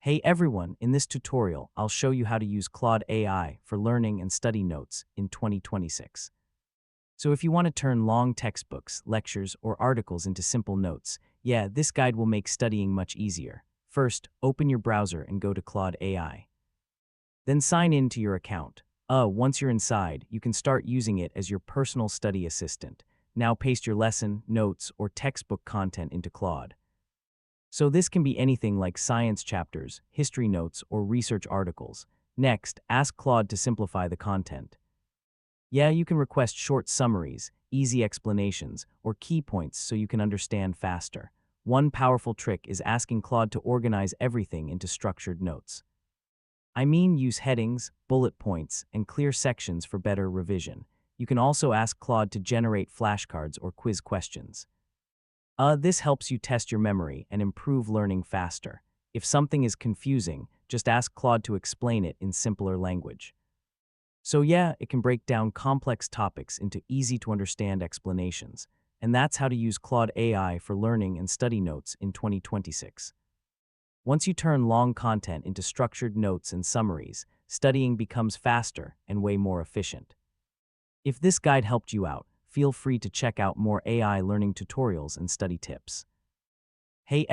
Hey everyone, in this tutorial, I'll show you how to use Claude AI for learning and study notes in 2026. So if you want to turn long textbooks, lectures, or articles into simple notes, yeah, this guide will make studying much easier. First, open your browser and go to Claude AI. Then sign in to your account. Once you're inside, you can start using it as your personal study assistant. Now paste your lesson, notes, or textbook content into Claude. So this can be anything like science chapters, history notes, or research articles. Next, ask Claude to simplify the content. Yeah, you can request short summaries, easy explanations, or key points so you can understand faster. One powerful trick is asking Claude to organize everything into structured notes. I mean, use headings, bullet points, and clear sections for better revision. You can also ask Claude to generate flashcards or quiz questions. This helps you test your memory and improve learning faster. If something is confusing, just ask Claude to explain it in simpler language. So yeah, it can break down complex topics into easy-to-understand explanations. And that's how to use Claude AI for learning and study notes in 2026. Once you turn long content into structured notes and summaries, studying becomes faster and way more efficient. If this guide helped you out, feel free to check out more AI learning tutorials and study tips. Hey,